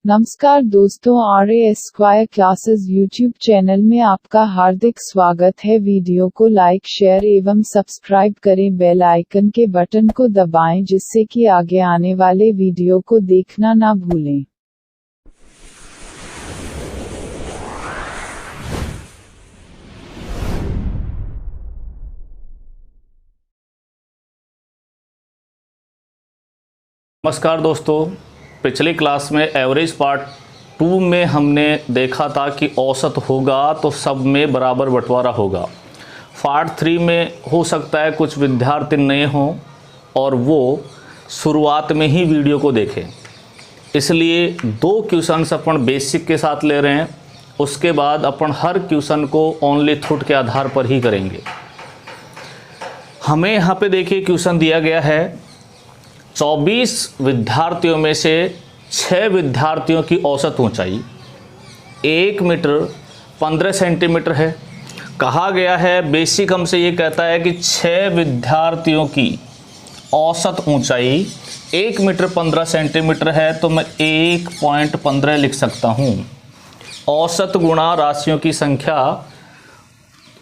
नमस्कार दोस्तों, RAS square classes YouTube channel में आपका हार्दिक स्वागत है। वीडियो को लाइक, शेयर एवं सब्सक्राइब करें। बेल आइकन के बटन को दबाएं जिससे कि आगे आने वाले वीडियो को देखना ना भूलें। नमस्कार दोस्तों, पिछली क्लास में एवरेज पार्ट 2 में हमने देखा था कि औसत होगा तो सब में बराबर बंटवारा होगा। पार्ट 3 में हो सकता है कुछ विद्यार्थी नए हों और वो शुरुआत में ही वीडियो को देखें, इसलिए 2 क्वेश्चंस अपन बेसिक के साथ ले रहे हैं। उसके बाद अपन हर क्वेश्चन को ओनली थ्रुट के आधार पर ही करेंगे। हमें यहाँ पे देखिए क्वेश्चन दिया गया है, 24 विद्यार्थियों में से 6 विद्यार्थियों की औसत ऊंचाई 1 मीटर 15 सेंटीमीटर है। कहा गया है, बेसिक हमसे ये कहता है कि 6 विद्यार्थियों की औसत ऊंचाई 1 मीटर 15 सेंटीमीटर है, तो मैं 1.15 लिख सकता हूँ। औसत गुणा राशियों की संख्या,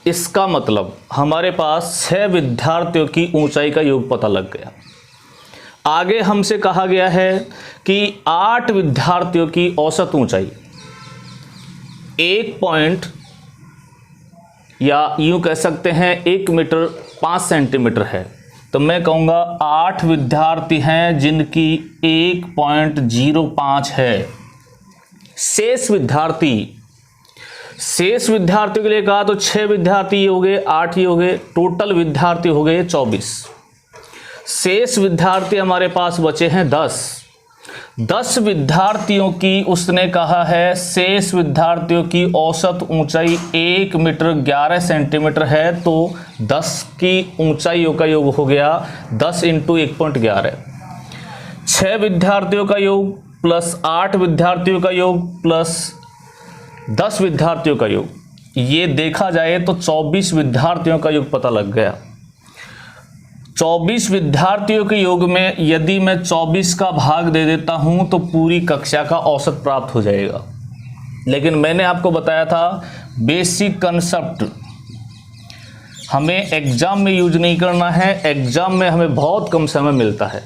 इसका मतलब हमारे पास 6 विद्यार्थियों की ऊंचाई का योग पता लग गया। आगे हमसे कहा गया है कि 8 विद्यार्थियों की औसत ऊंचाई 1 या यूं कह सकते हैं 1 मीटर 5 सेंटीमीटर है, तो मैं कहूँगा 8 विद्यार्थी हैं जिनकी 1.05 है। शेष विद्यार्थियों के लिए कहा तो 6 विद्यार्थी ये हो गए, 8 ये हो गए, टोटल विद्यार्थी हो गए 24। शेष विद्यार्थी हमारे पास बचे हैं 10 विद्यार्थियों की उसने कहा है, शेष विद्यार्थियों की औसत ऊंचाई 1 मीटर 11 सेंटीमीटर है, तो 10 की ऊंचाइयों का योग हो गया 10 इंटू 1.11। 6 विद्यार्थियों का योग प्लस 8 विद्यार्थियों का योग प्लस 10 विद्यार्थियों का योग, ये देखा जाए तो 24 विद्यार्थियों का योग पता लग गया। 24 विद्यार्थियों के योग में यदि मैं 24 का भाग दे देता हूं तो पूरी कक्षा का औसत प्राप्त हो जाएगा। लेकिन मैंने आपको बताया था बेसिक कंसेप्ट हमें एग्जाम में यूज नहीं करना है, एग्जाम में हमें बहुत कम समय मिलता है।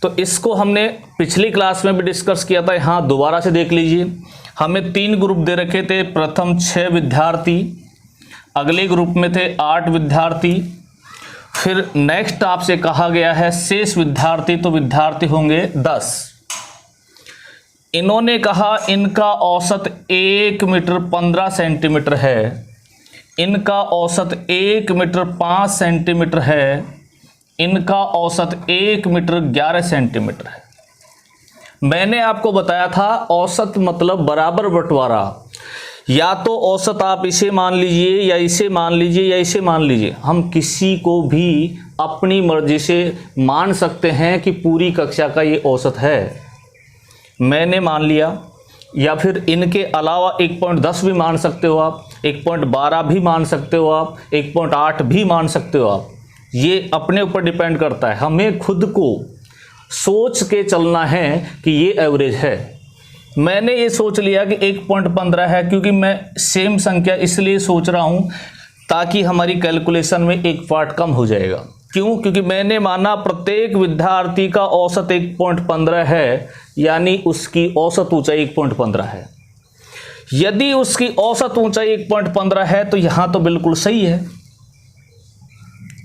तो इसको हमने पिछली क्लास में भी डिस्कस किया था, यहाँ दोबारा से देख लीजिए। हमें 3 ग्रुप दे रखे थे, प्रथम 6 विद्यार्थी, अगले ग्रुप में थे 8 विद्यार्थी, फिर नेक्स्ट आपसे कहा गया है शेष विद्यार्थी, तो विद्यार्थी होंगे 10। इन्होंने कहा इनका औसत 1 मीटर 15 सेंटीमीटर है, इनका औसत 1 मीटर 5 सेंटीमीटर है, इनका औसत 1 मीटर 11 सेंटीमीटर है। मैंने आपको बताया था औसत मतलब बराबर बंटवारा, या तो औसत आप इसे मान लीजिए या इसे मान लीजिए या इसे मान लीजिए। हम किसी को भी अपनी मर्जी से मान सकते हैं कि पूरी कक्षा का ये औसत है, मैंने मान लिया। या फिर इनके अलावा 1.10 भी मान सकते हो आप, 1.12 भी मान सकते हो आप, 1.8 भी मान सकते हो आप। ये अपने ऊपर डिपेंड करता है, हमें खुद को सोच के चलना है कि ये एवरेज है। मैंने ये सोच लिया कि 1.15 है, क्योंकि मैं सेम संख्या इसलिए सोच रहा हूँ ताकि हमारी कैलकुलेशन में एक पार्ट कम हो जाएगा। क्यों? क्योंकि मैंने माना प्रत्येक विद्यार्थी का औसत 1.15 है, यानी उसकी औसत ऊंचाई 1.15 है। यदि उसकी औसत ऊंचाई 1.15 है तो यहाँ तो बिल्कुल सही है।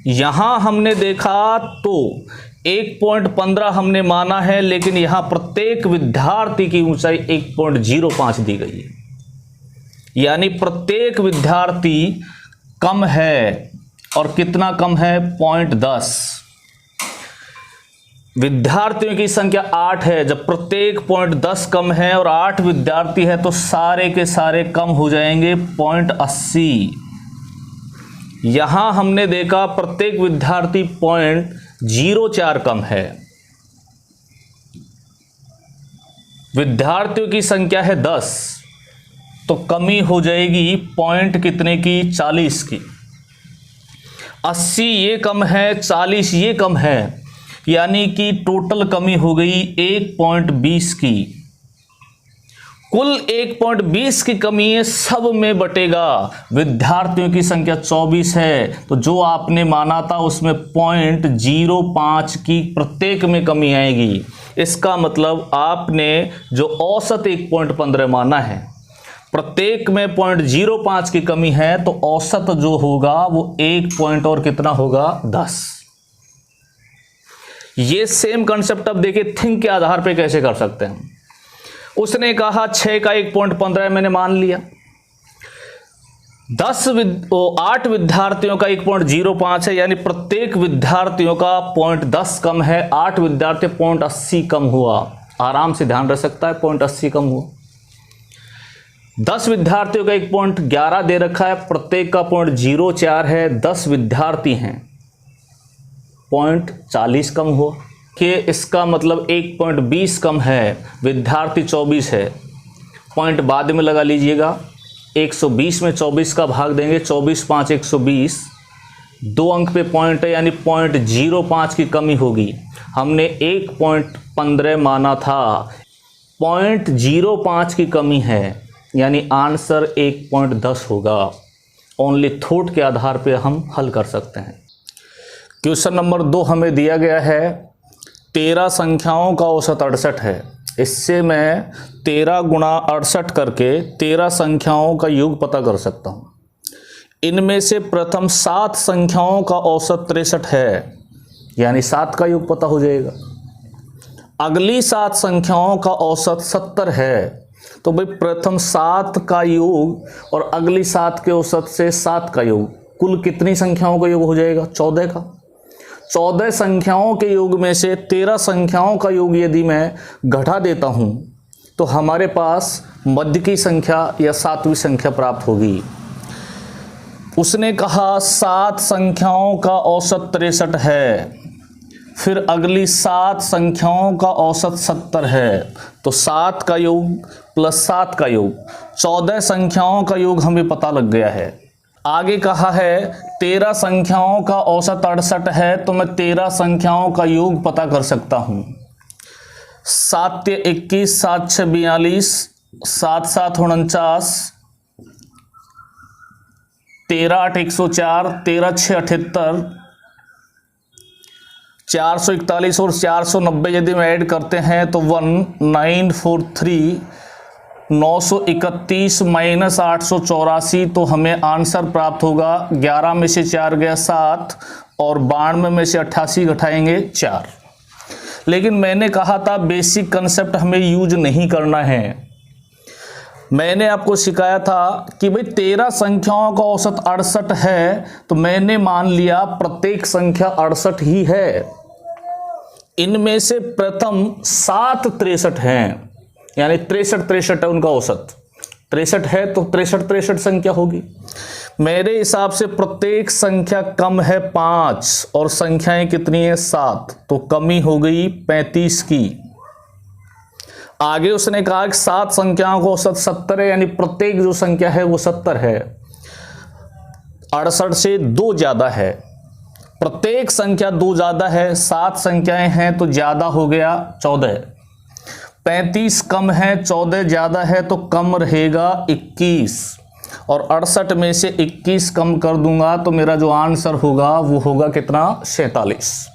यहाँ हमने देखा तो 1.15 हमने माना है, लेकिन यहां प्रत्येक विद्यार्थी की ऊंचाई 1.05 दी गई है, यानी प्रत्येक विद्यार्थी कम है। और कितना कम है? 0.10। विद्यार्थियों की संख्या 8 है, जब प्रत्येक 0.10 कम है और 8 विद्यार्थी है तो सारे के सारे कम हो जाएंगे 0.80। यहां हमने देखा प्रत्येक विद्यार्थी 0.04 कम है। विद्यार्थियों की संख्या है 10, तो कमी हो जाएगी पॉइंट कितने की? 40 की। 80 ये कम है, 40 ये कम है, यानी कि टोटल कमी हो गई 1.20 की। कुल 1.20 की कमी है, सब में बटेगा। विद्यार्थियों की संख्या 24 है, तो जो आपने माना था उसमें 0.05 की प्रत्येक में कमी आएगी। इसका मतलब आपने जो औसत 1.15 माना है, प्रत्येक में 0.05 की कमी है, तो औसत जो होगा वो 1 पॉइंट और कितना होगा, 10। ये सेम कंसेप्ट अब देखिए थिंक के आधार पे कैसे कर सकते हैं। उसने कहा 6 का 1.15 मैंने मान लिया, 8 विद्यार्थियों का 1.05 है, यानी प्रत्येक विद्यार्थियों का 0.10 कम है। 8 विद्यार्थी 0.80 कम हुआ, आराम से ध्यान रख सकता है, 0.80 कम हुआ। 10 विद्यार्थियों का 1.11 दे रखा है, प्रत्येक का 0.04 है, 10 विद्यार्थी हैं, 0.40 कम हुआ। कि इसका मतलब 1.20 कम है, विद्यार्थी 24 है, पॉइंट बाद में लगा लीजिएगा। 120 में 24 का भाग देंगे, 24 5 120, 2 अंक पे पॉइंट है, यानी 0.05 की कमी होगी। हमने 1.15 माना था, 0.05 की कमी है, यानी आंसर 1.10 होगा। ओनली थॉट के आधार पे हम हल कर सकते हैं। क्वेश्चन नंबर 2 हमें दिया गया है 13 संख्याओं का औसत 68 है। इससे मैं 13 गुणा 68 करके 13 संख्याओं का योग पता कर सकता हूँ। इनमें से प्रथम 7 संख्याओं का औसत 63 है, यानी 7 का योग पता हो जाएगा। अगली 7 संख्याओं का औसत 70 है, तो भाई प्रथम 7 का योग और अगली 7 के औसत से 7 का योग, कुल कितनी संख्याओं का योग हो जाएगा, 14 का। 14 संख्याओं के योग में से 13 संख्याओं का योग यदि मैं घटा देता हूं, तो हमारे पास मध्य की संख्या या 7वीं संख्या प्राप्त होगी। उसने कहा 7 संख्याओं का औसत 63 है, फिर अगली 7 संख्याओं का औसत 70 है, तो 7 का योग प्लस 7 का योग, 14 संख्याओं का योग हमें पता लग गया है। आगे कहा है 13 संख्याओं का औसत 68 है, तो मैं 13 संख्याओं का योग पता कर सकता हूं। 7 21, 7 6 42, 7 7 49, 13 8 104, 13 6 78, 441 और 490 यदि हम ऐड करते हैं तो 1943, 931 माइनस 884, तो हमें आंसर प्राप्त होगा 11 में से 4 गया 7 और 92 में से 88 घटाएंगे 4। लेकिन मैंने कहा था बेसिक कंसेप्ट हमें यूज नहीं करना है। मैंने आपको सिखाया था कि भाई 13 संख्याओं का औसत 68 है, तो मैंने मान लिया प्रत्येक संख्या 68 ही है। इनमें से प्रथम 7 63 हैं, यानी 63 है उनका औसत। 63 है तो 63 संख्या होगी। मेरे हिसाब से प्रत्येक संख्या कम है 5 और संख्याएं कितनी है 7, तो कमी हो गई 35 की। आगे उसने कहा कि 7 संख्याओं का औसत 70 है, यानी प्रत्येक जो संख्या है वो 70 है। 68 से 2 ज्यादा है, प्रत्येक संख्या 2 ज्यादा है, 7 संख्याएं हैं तो ज्यादा हो गया 14। 35 कम है, 14 ज्यादा है, तो कम रहेगा 21, और 68 में से 21 कम कर दूंगा तो मेरा जो आंसर होगा वो होगा कितना, 47।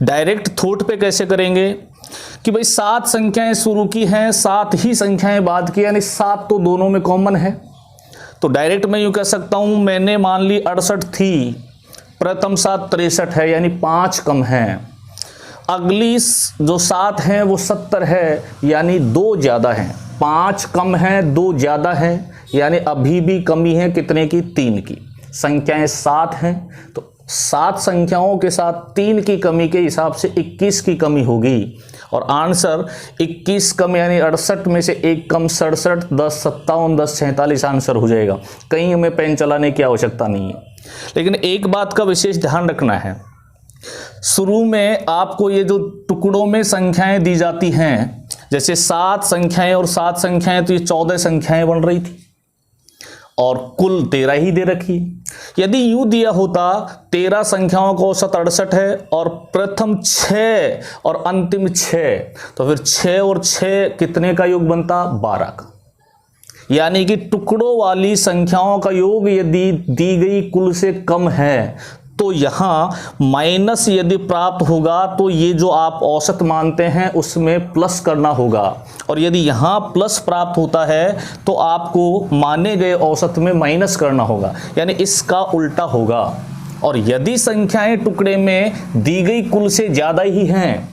डायरेक्ट थॉट पे कैसे करेंगे कि भाई 7 संख्याएं शुरू की हैं, 7 ही संख्याएं बाद की, यानी 7 तो दोनों में कॉमन है। तो डायरेक्ट मैं यूं कह सकता हूं, मैंने मान ली 68 थी, प्रथम 7 63 है, यानी 5 कम है। अगली जो 7 हैं वो 70 है, यानी 2 ज्यादा हैं। 5 कम है, 2 ज्यादा है, यानी अभी भी कमी है कितने की, 3 की। संख्याएं 7 हैं, तो 7 संख्याओं के साथ 3 की कमी के हिसाब से 21 की कमी होगी, और आंसर 21 कम यानी 68 में से 1 कम 67, 10 57, 10 46 आंसर हो जाएगा। कहीं हमें पेन चलाने की आवश्यकता नहीं है। लेकिन एक बात का विशेष ध्यान रखना है, शुरू में आपको ये जो टुकड़ों में संख्याएं दी जाती हैं, जैसे 7 संख्याएं और 7 संख्याएं, तो ये 14 संख्याएं बन रही थी। और कुल 13 ही दे रखी। यदि यूं दिया होता 13 संख्याओं का औसत 68 है और प्रथम 6 और अंतिम 6, तो फिर 6 और 6 कितने का योग बनता? 12 का। यानी कि टुकड़ों वाली संख्याओं का योग यदि दी गई कुल से कम है तो यहां माइनस यदि प्राप्त होगा तो ये जो आप औसत मानते हैं उसमें प्लस करना होगा, और यदि यहां प्लस प्राप्त होता है तो आपको माने गए औसत में माइनस करना होगा, यानी इसका उल्टा होगा। और यदि संख्याएं टुकड़े में दी गई कुल से ज़्यादा ही हैं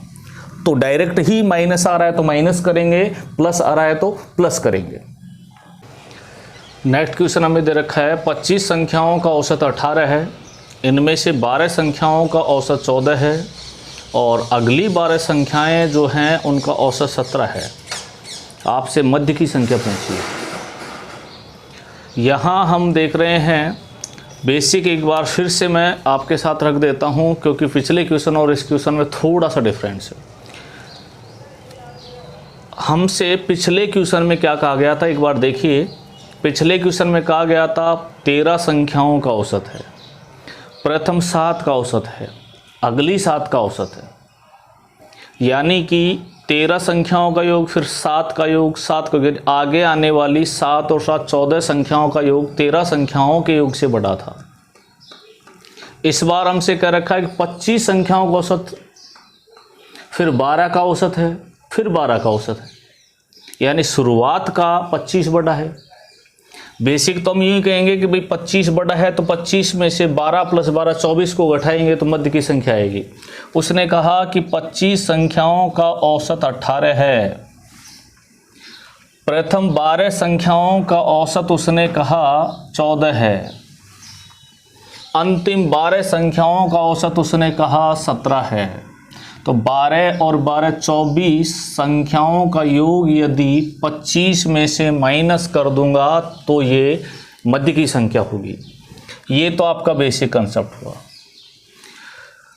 तो डायरेक्ट ही माइनस आ रहा है तो माइनस करेंगे, प्लस आ रहा है तो प्लस करेंगे। नेक्स्ट क्वेश्चन हमें दे रखा है 25 संख्याओं का औसत 18 है, इनमें से 12 संख्याओं का औसत 14 है और अगली 12 संख्याएं जो हैं उनका औसत 17 है। आपसे मध्य की संख्या पूछी है। यहाँ हम देख रहे हैं बेसिक, एक बार फिर से मैं आपके साथ रख देता हूँ क्योंकि पिछले क्वेश्चन और इस क्वेश्चन में थोड़ा सा डिफरेंस है। हमसे पिछले क्वेश्चन में क्या कहा गया था, एक बार देखिए। पिछले क्वेश्चन में कहा गया था 13 संख्याओं का औसत है, प्रथम 7 का औसत है, अगली 7 का औसत है, यानी कि 13 संख्याओं का योग फिर 7 का योग, 7 का आगे आने वाली 7 और 7 14 संख्याओं का योग 13 संख्याओं के योग से बड़ा था। इस बार हमसे कह रखा है कि 25 संख्याओं का औसत, फिर 12 का औसत है, फिर 12 का औसत है, यानी शुरुआत का 25 बड़ा है। बेसिक तो हम यूँ कहेंगे कि भाई 25 बड़ा है तो 25 में से 12 + 12 24 को घटाएंगे तो मध्य की संख्या आएगी। उसने कहा कि 25 संख्याओं का औसत 18 है, प्रथम 12 संख्याओं का औसत उसने कहा 14 है, अंतिम 12 संख्याओं का औसत उसने कहा 17 है। तो 12 और 12 24 संख्याओं का योग यदि 25 में से माइनस कर दूंगा तो ये मध्य की संख्या होगी। ये तो आपका बेसिक कंसेप्ट हुआ।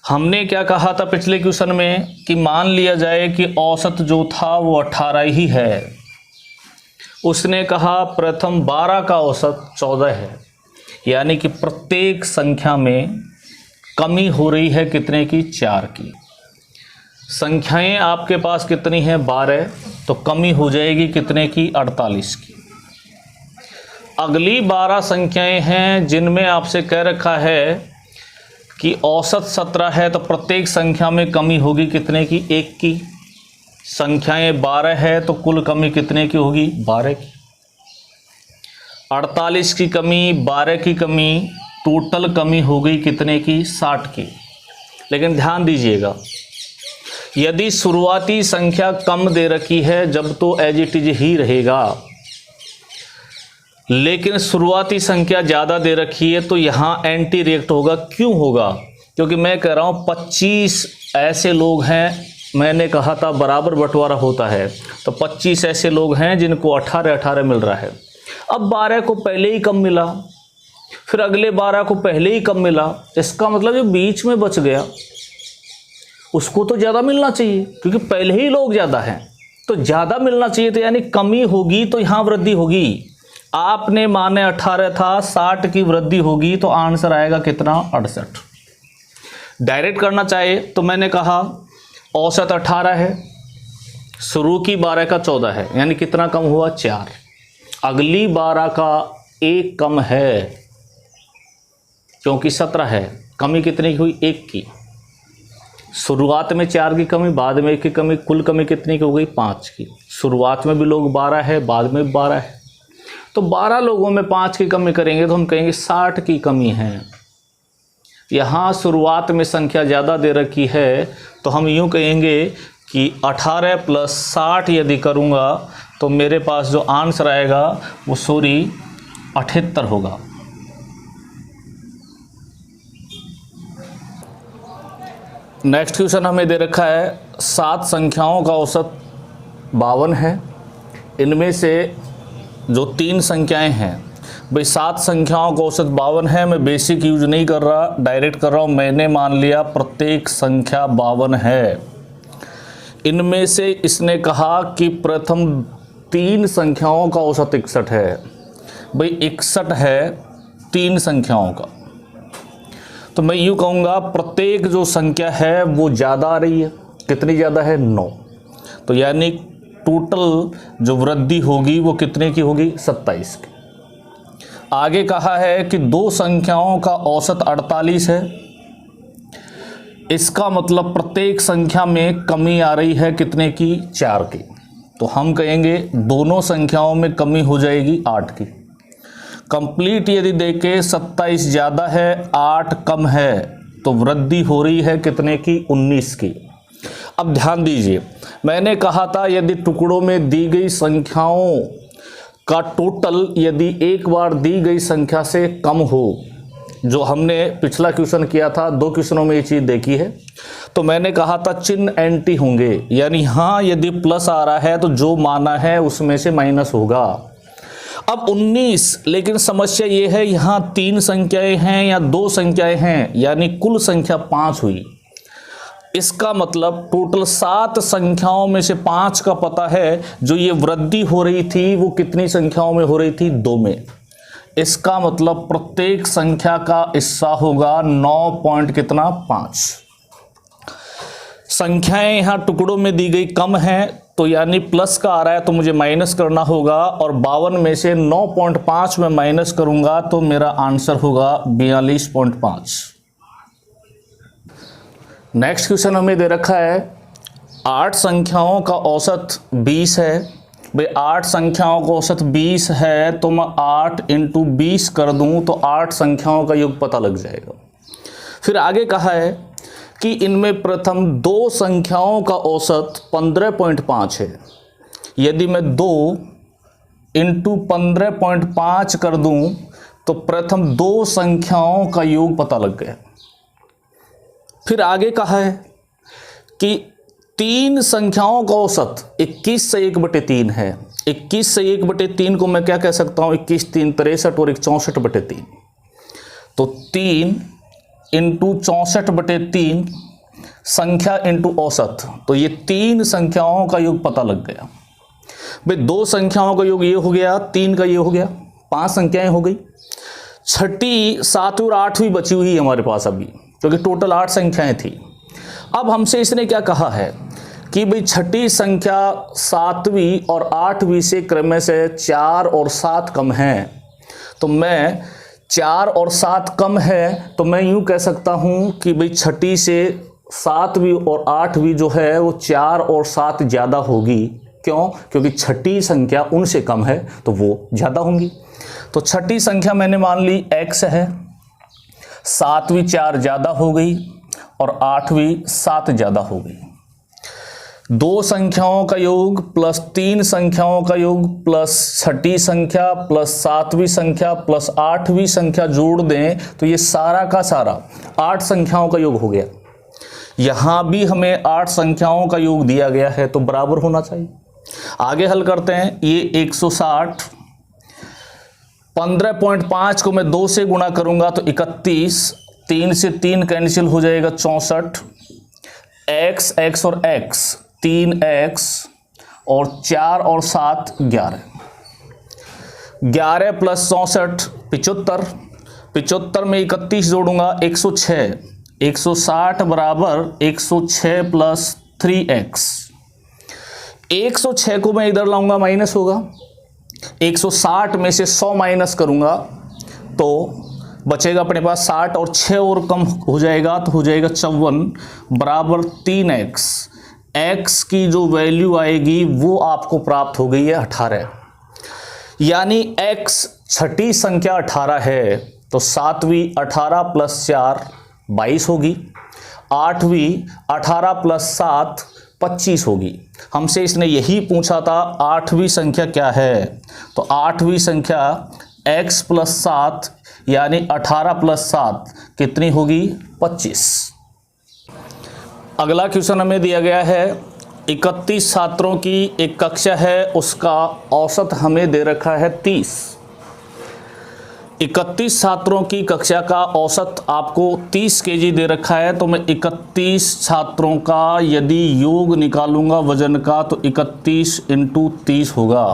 हमने क्या कहा था पिछले क्वेश्चन में कि मान लिया जाए कि औसत जो था वो 18 ही है। उसने कहा प्रथम 12 का औसत 14 है, यानी कि प्रत्येक संख्या में कमी हो रही है कितने की? 4 की। संख्याएं आपके पास कितनी हैं? 12, तो कमी हो जाएगी कितने की? 48 की। अगली 12 संख्याएं हैं जिनमें आपसे कह रखा है कि औसत 17 है, तो प्रत्येक संख्या में कमी होगी कितने की? 1 की। संख्याएं 12 है तो कुल कमी कितने की होगी? 12 की। 48 की कमी, 12 की कमी, टोटल कमी हो गई कितने की? 60 की। लेकिन ध्यान दीजिएगा, यदि शुरुआती संख्या कम दे रखी है जब तो एज इट इज ही रहेगा, लेकिन शुरुआती संख्या ज़्यादा दे रखी है तो यहाँ एंटी रिएक्ट होगा। क्यों होगा? क्योंकि मैं कह रहा हूँ 25 ऐसे लोग हैं, मैंने कहा था बराबर बंटवारा होता है, तो 25 ऐसे लोग हैं जिनको 18-18 मिल रहा है। अब 12 को पहले ही कम मिला, फिर अगले 12 को पहले ही कम मिला, इसका मतलब जो बीच में बच गया उसको तो ज़्यादा मिलना चाहिए, क्योंकि पहले ही लोग ज़्यादा हैं तो ज़्यादा मिलना चाहिए, तो यानी कमी होगी तो यहाँ वृद्धि होगी। आपने माने 18 था, 60 की वृद्धि होगी तो आंसर आएगा कितना? 68। डायरेक्ट करना चाहे तो मैंने कहा औसत 18 है, शुरू की 12 का 14 है, यानी कितना कम हुआ? 4। अगली 12 का 1 कम है क्योंकि 17 है, कमी कितनी की हुई? 1 की। शुरुआत में 4 की कमी, बाद में 1 की कमी, कुल कमी कितनी की हो गई? 5 की। शुरुआत में भी लोग 12 है, बाद में भी 12 है, तो 12 लोगों में 5 की कमी करेंगे तो हम कहेंगे 60 की कमी है। यहाँ शुरुआत में संख्या ज़्यादा दे रखी है तो हम यूँ कहेंगे कि 18 + 60 यदि करूँगा तो मेरे पास जो आंसर आएगा वो 78 होगा। नेक्स्ट क्वेश्चन हमें दे रखा है 7 संख्याओं का औसत 52 है, इनमें से जो 3 संख्याएं हैं, भाई 7 संख्याओं का औसत 52 है। मैं बेसिक यूज नहीं कर रहा, डायरेक्ट कर रहा हूँ। मैंने मान लिया प्रत्येक संख्या 52 है। इनमें से इसने कहा कि प्रथम 3 संख्याओं का औसत 61 है, भाई 61 है 3 संख्याओं का, तो मैं यूँ कहूँगा प्रत्येक जो संख्या है वो ज़्यादा आ रही है। कितनी ज़्यादा है? 9। तो यानी टोटल जो वृद्धि होगी वो कितने की होगी? 27 की। आगे कहा है कि 2 संख्याओं का औसत 48 है। इसका मतलब प्रत्येक संख्या में कमी आ रही है कितने की? 4 की। तो हम कहेंगे दोनों संख्याओं में कमी हो जाएगी 8 की। कंप्लीट यदि देखें 27 ज़्यादा है 8 कम है, तो वृद्धि हो रही है कितने की? 19 की। अब ध्यान दीजिए, मैंने कहा था यदि टुकड़ों में दी गई संख्याओं का टोटल यदि एक बार दी गई संख्या से कम हो, जो हमने पिछला क्वेश्चन किया था, 2 क्वेश्चनों में ये चीज़ देखी है, तो मैंने कहा था चिन्ह एंटी होंगे, यानी हाँ यदि प्लस आ रहा है तो जो माना है उसमें से माइनस होगा। अब 19, लेकिन समस्या ये है यहाँ 3 संख्याएं हैं या 2 संख्याएं हैं, यानी कुल संख्या 5 हुई। इसका मतलब टोटल 7 संख्याओं में से 5 का पता है। जो ये वृद्धि हो रही थी वो कितनी संख्याओं में हो रही थी? 2 में। इसका मतलब प्रत्येक संख्या का हिस्सा होगा 9 पॉइंट कितना? 5। संख्याएं यहाँ टुकड़ों में दी गई कम हैं, तो यानी प्लस का आ रहा है तो मुझे माइनस करना होगा, और 52 में से 9.5 में माइनस करूंगा तो मेरा आंसर होगा 42.5। नेक्स्ट क्वेश्चन हमें दे रखा है 8 संख्याओं का औसत 20 है। भाई 8 संख्याओं का औसत 20 है, तो मैं 8 × 20 कर दूं तो 8 संख्याओं का योग पता लग जाएगा। फिर आगे कहा है कि इनमें प्रथम 2 संख्याओं का औसत 15.5 है। यदि मैं 2 × 15.5 कर दूं तो प्रथम 2 संख्याओं का योग पता लग गया। फिर आगे कहा है कि 3 संख्याओं का औसत 21 से 1/3 है। 21 से 1/3 को मैं क्या कह सकता हूँ? 21 × 3 = 63 और 64/3। तो 3 × 64/3 संख्या इंटू औसत, तो ये 3 संख्याओं का योग पता लग गया। भाई 2 संख्याओं का योग ये हो गया, 3 का ये हो गया, 5 संख्याएं हो गई। 6ठी, 7वीं और 8वीं बची हुई हमारे पास अभी, क्योंकि टोटल 8 संख्याएं थी। अब हमसे इसने क्या कहा है कि भाई 6ठी संख्या 7वीं और 8वीं से क्रम से 4 और 7 कम है। तो मैं 4 और 7 कम है, तो मैं यूं कह सकता हूं कि भाई 6ठी से 7वीं और 8वीं जो है वो 4 और 7 ज़्यादा होगी। क्यों? क्योंकि 6ठी संख्या उनसे कम है तो वो ज़्यादा होंगी। तो 6ठी संख्या मैंने मान ली x है, 7वीं 4 ज़्यादा हो गई और 8वीं 7 ज़्यादा हो गई। 2 संख्याओं का योग प्लस 3 संख्याओं का योग प्लस 6ठी संख्या प्लस 7वीं संख्या प्लस 8वीं संख्या जोड़ दें तो ये सारा का सारा 8 संख्याओं का योग हो गया। यहाँ भी हमें 8 संख्याओं का योग दिया गया है तो बराबर होना चाहिए। आगे हल करते हैं। ये 160, 15.5 को मैं 2 से गुणा करूंगा तो 31, 3 से 3 कैंसिल हो जाएगा 64, x और x 3x और 4 और 7 11, 11 प्लस 64 75, 75 में 31 जोड़ूंगा 106, 160 बराबर 106 प्लस 3x। 106 को मैं इधर लाऊंगा माइनस होगा, 160 में से 100 माइनस करूंगा तो बचेगा अपने पास 60 और 6 और कम हो जाएगा तो हो जाएगा 54 बराबर 3x। x की जो वैल्यू आएगी वो आपको प्राप्त हो गई है 18। यानी x 6ठी संख्या 18 है तो 7वीं 18 प्लस 4 22 होगी, 8वीं 18 प्लस 7 25 होगी। हमसे इसने यही पूछा था 8वीं संख्या क्या है, तो 8वीं संख्या x प्लस 7 यानी 18 प्लस 7 कितनी होगी 25। अगला क्वेश्चन हमें दिया गया है 31 छात्रों की एक कक्षा है, उसका औसत हमें दे रखा है 30। 31 छात्रों की कक्षा का औसत आपको 30 केजी दे रखा है, तो मैं 31 छात्रों का यदि योग निकालूंगा वजन का तो 31 × 30 होगा।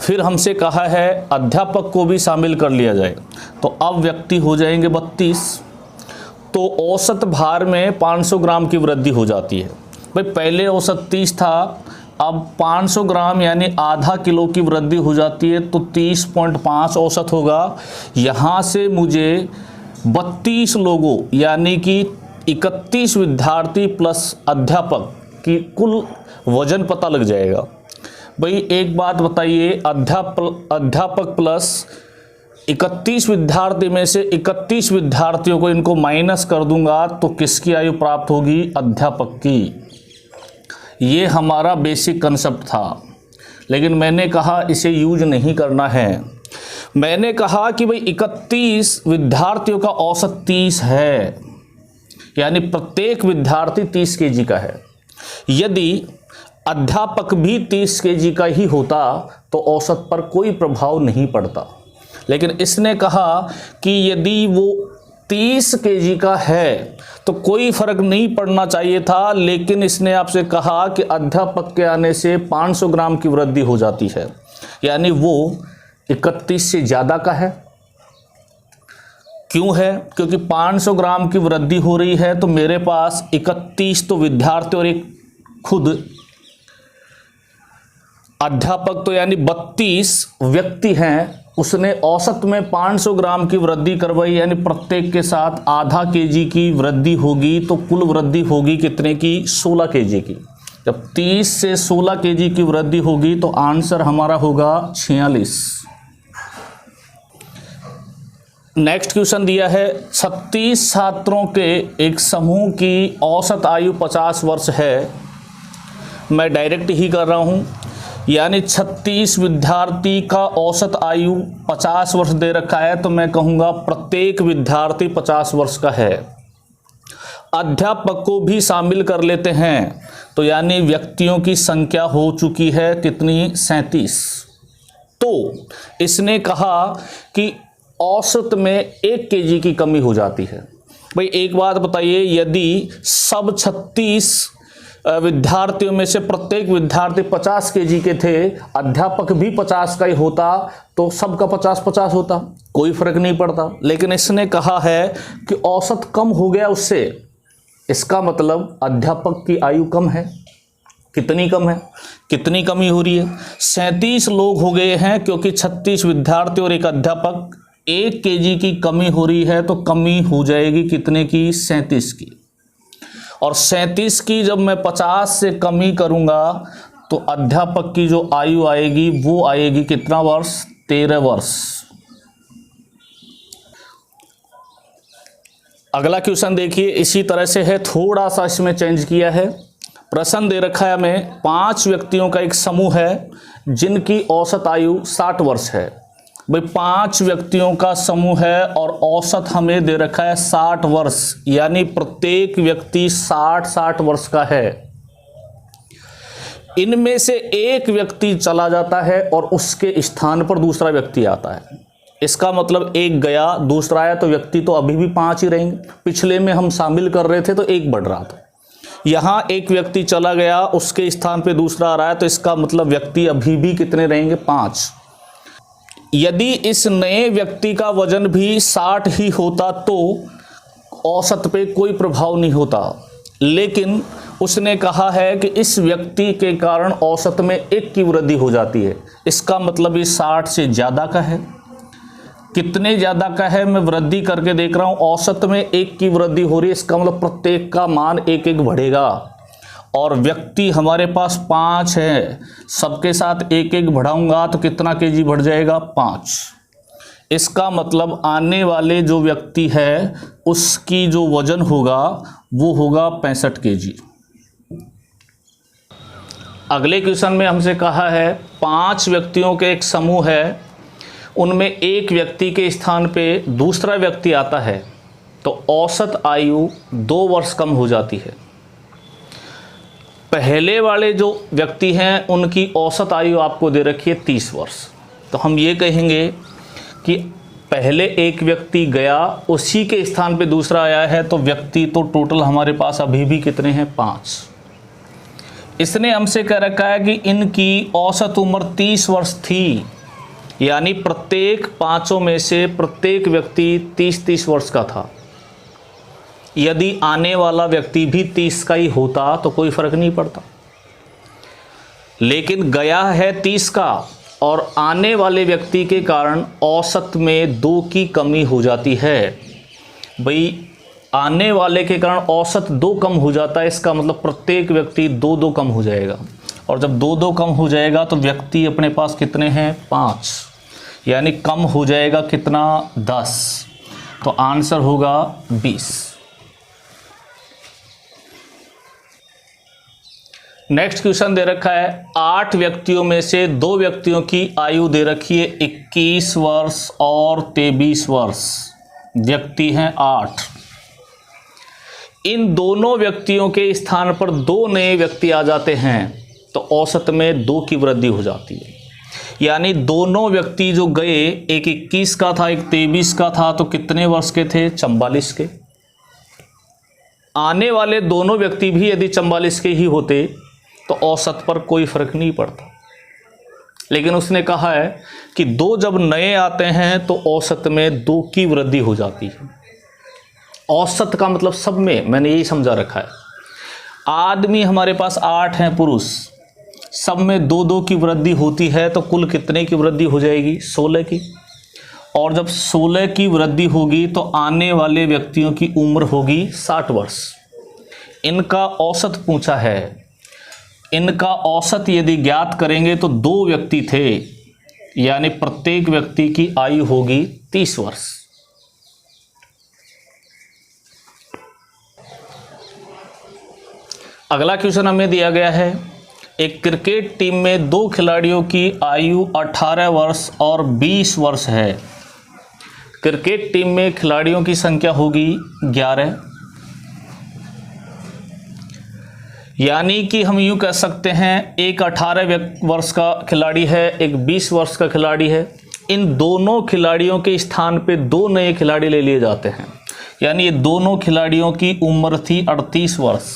फिर हमसे कहा है अध्यापक को भी शामिल कर लिया जाए, तो अब व्यक्ति हो जाएंगे 32। तो औसत भार में 500 ग्राम की वृद्धि हो जाती है। भाई पहले औसत 30 था, अब 500 ग्राम यानी आधा किलो की वृद्धि हो जाती है, तो 30.5 औसत होगा। यहाँ से मुझे 32 लोगों यानी कि 31 विद्यार्थी प्लस अध्यापक की कुल वजन पता लग जाएगा। भाई एक बात बताइए, अध्यापक प्लस 31 विद्यार्थी में से 31 विद्यार्थियों को इनको माइनस कर दूंगा तो किसकी आयु प्राप्त होगी? अध्यापक की। ये हमारा बेसिक कंसेप्ट था, लेकिन मैंने कहा इसे यूज नहीं करना है। मैंने कहा कि भाई 31 विद्यार्थियों का औसत 30 है, यानी प्रत्येक विद्यार्थी 30 केजी का है। यदि अध्यापक भी 30 केजी का ही होता तो औसत पर कोई प्रभाव नहीं पड़ता, लेकिन इसने कहा कि यदि वो 30 केजी का है तो कोई फर्क नहीं पड़ना चाहिए था, लेकिन इसने आपसे कहा कि अध्यापक के आने से 500 ग्राम की वृद्धि हो जाती है, यानी वो 31 से ज़्यादा का है। क्यों है? क्योंकि 500 ग्राम की वृद्धि हो रही है, तो मेरे पास 31 तो विद्यार्थी और एक खुद अध्यापक, तो यानी 32 व्यक्ति हैं। उसने औसत में 500 ग्राम की वृद्धि करवाई, यानी प्रत्येक के साथ आधा केजी की वृद्धि होगी, तो कुल वृद्धि होगी कितने की? 16 केजी की। जब 30 से 16 केजी की वृद्धि होगी तो आंसर हमारा होगा 46। नेक्स्ट क्वेश्चन दिया है 36 छात्रों के एक समूह की औसत आयु 50 वर्ष है। मैं डायरेक्ट ही कर रहा हूं, यानी 36 विद्यार्थी का औसत आयु 50 वर्ष दे रखा है, तो मैं कहूँगा प्रत्येक विद्यार्थी 50 वर्ष का है। अध्यापक को भी शामिल कर लेते हैं, तो यानी व्यक्तियों की संख्या हो चुकी है कितनी? 37। तो इसने कहा कि औसत में 1 केजी की कमी हो जाती है। भाई एक बात बताइए, यदि सब 36 विद्यार्थियों में से प्रत्येक विद्यार्थी 50 केजी के थे, अध्यापक भी 50 का ही होता, तो सबका 50-50 होता, कोई फर्क नहीं पड़ता। लेकिन इसने कहा है कि औसत कम हो गया उससे, इसका मतलब अध्यापक की आयु कम है। कितनी कम है? कितनी कमी हो रही है? 37 लोग हो गए हैं, क्योंकि 36 विद्यार्थी और एक अध्यापक, 1 केजी की कमी हो रही है, तो कमी हो जाएगी कितने की? 37 की। और 37 की जब मैं 50 से कमी करूंगा तो अध्यापक की जो आयु आएगी वो आएगी कितना वर्ष? 13 वर्ष। अगला क्वेश्चन देखिए, इसी तरह से है, थोड़ा सा इसमें चेंज किया है। प्रश्न दे रखा है हमें, 5 व्यक्तियों का एक समूह है जिनकी औसत आयु 60 वर्ष है। भाई 5 व्यक्तियों का समूह है और औसत हमें दे रखा है 60 वर्ष, यानी प्रत्येक व्यक्ति 60 वर्ष का है। इनमें से एक व्यक्ति चला जाता है और उसके स्थान पर दूसरा व्यक्ति आता है। इसका मतलब एक गया, दूसरा आया, तो व्यक्ति तो अभी भी 5 ही रहेंगे। पिछले में हम शामिल कर रहे थे तो एक बढ़ रहा था। यहाँ एक व्यक्ति चला गया, उसके स्थान पे दूसरा आ रहा है, तो इसका मतलब व्यक्ति अभी भी कितने रहेंगे? 5। यदि इस नए व्यक्ति का वजन भी 60 ही होता तो औसत पे कोई प्रभाव नहीं होता, लेकिन उसने कहा है कि इस व्यक्ति के कारण औसत में 1 की वृद्धि हो जाती है। इसका मतलब ये 60 से ज़्यादा का है। कितने ज़्यादा का है मैं वृद्धि करके देख रहा हूँ, औसत में 1 की वृद्धि हो रही है। इसका मतलब प्रत्येक का मान 1-1 बढ़ेगा, और व्यक्ति हमारे पास 5 है, सबके साथ 1-1 बढ़ाऊंगा तो कितना केजी बढ़ जाएगा? 5। इसका मतलब आने वाले जो व्यक्ति है उसकी जो वजन होगा वो होगा 65 केजी। अगले क्वेश्चन में हमसे कहा है 5 व्यक्तियों के एक समूह है, उनमें एक व्यक्ति के स्थान पे दूसरा व्यक्ति आता है, तो औसत आयु 2 वर्ष कम हो जाती है। पहले वाले जो व्यक्ति हैं उनकी औसत आयु आपको दे रखी है 30 वर्ष। तो हम ये कहेंगे कि पहले एक व्यक्ति गया, उसी के स्थान पे दूसरा आया है, तो व्यक्ति तो टोटल हमारे पास अभी भी कितने हैं? 5। इसने हमसे कह रखा है कि इनकी औसत उम्र 30 वर्ष थी, यानी प्रत्येक पांचों में से प्रत्येक व्यक्ति 30-30 वर्ष का था। यदि आने वाला व्यक्ति भी 30 का ही होता तो कोई फर्क नहीं पड़ता, लेकिन गया है 30 का और आने वाले व्यक्ति के कारण औसत में 2 की कमी हो जाती है। भाई आने वाले के कारण औसत 2 कम हो जाता है, इसका मतलब प्रत्येक व्यक्ति 2-2 कम हो जाएगा, और जब 2-2 कम हो जाएगा तो व्यक्ति अपने पास कितने हैं 5, यानी कम हो जाएगा कितना 10, तो आंसर होगा 20। नेक्स्ट क्वेश्चन दे रखा है 8 व्यक्तियों में से 2 व्यक्तियों की आयु दे रखी है 21 वर्ष और 23 वर्ष, व्यक्ति हैं 8। इन दोनों व्यक्तियों के स्थान पर 2 नए व्यक्ति आ जाते हैं तो औसत में 2 की वृद्धि हो जाती है। यानी दोनों व्यक्ति जो गए, एक 21 का था एक 23 का था, तो कितने वर्ष के थे 44 के। आने वाले दोनों व्यक्ति भी यदि 44 के ही होते तो औसत पर कोई फर्क नहीं पड़ता, लेकिन उसने कहा है कि 2 जब नए आते हैं तो औसत में 2 की वृद्धि हो जाती है। औसत का मतलब सब में मैंने यही समझा रखा है। आदमी हमारे पास 8 हैं पुरुष, सब में 2-2 की वृद्धि होती है तो कुल कितने की वृद्धि हो जाएगी 16 की। और जब 16 की वृद्धि होगी तो आने वाले व्यक्तियों की उम्र होगी 60 वर्ष। इनका औसत पूछा है, इनका औसत यदि ज्ञात करेंगे तो 2 व्यक्ति थे, यानी प्रत्येक व्यक्ति की आयु होगी 30 वर्ष। अगला क्वेश्चन हमें दिया गया है, एक क्रिकेट टीम में 2 खिलाड़ियों की आयु 18 वर्ष और 20 वर्ष है। क्रिकेट टीम में खिलाड़ियों की संख्या होगी 11, यानी कि हम यूं कह सकते हैं एक 18 वर्ष का खिलाड़ी है, एक 20 वर्ष का खिलाड़ी है। इन दोनों खिलाड़ियों के स्थान पे 2 नए खिलाड़ी ले लिए जाते हैं, यानी ये दोनों खिलाड़ियों की उम्र थी 38 वर्ष।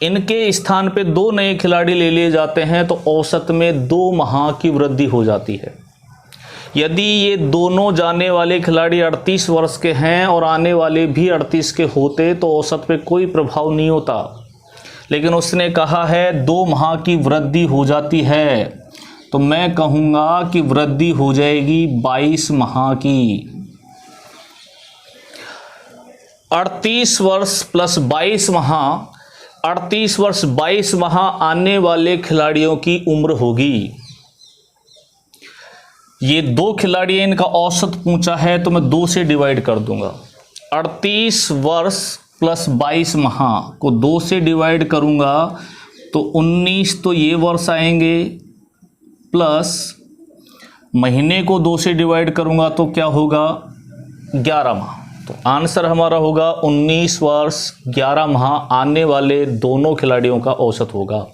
इनके स्थान पे 2 नए खिलाड़ी ले लिए जाते हैं तो औसत में 2 माह की वृद्धि हो जाती है। यदि ये दोनों जाने वाले खिलाड़ी 38 वर्ष के हैं और आने वाले भी 38 के होते तो औसत पे कोई प्रभाव नहीं होता, लेकिन उसने कहा है 2 माह की वृद्धि हो जाती है, तो मैं कहूँगा कि वृद्धि हो जाएगी 22 माह की। 38 वर्ष प्लस 22 माह, 38 वर्ष 22 माह आने वाले खिलाड़ियों की उम्र होगी। ये 2 खिलाड़ी इनका औसत पूछा है तो मैं 2 से डिवाइड कर दूंगा। 38 वर्ष प्लस 22 माह को 2 से डिवाइड करूंगा तो 19 तो ये वर्ष आएंगे, प्लस महीने को 2 से डिवाइड करूंगा तो क्या होगा 11 माह। तो आंसर हमारा होगा 19 वर्ष 11 माह आने वाले दोनों खिलाड़ियों का औसत होगा।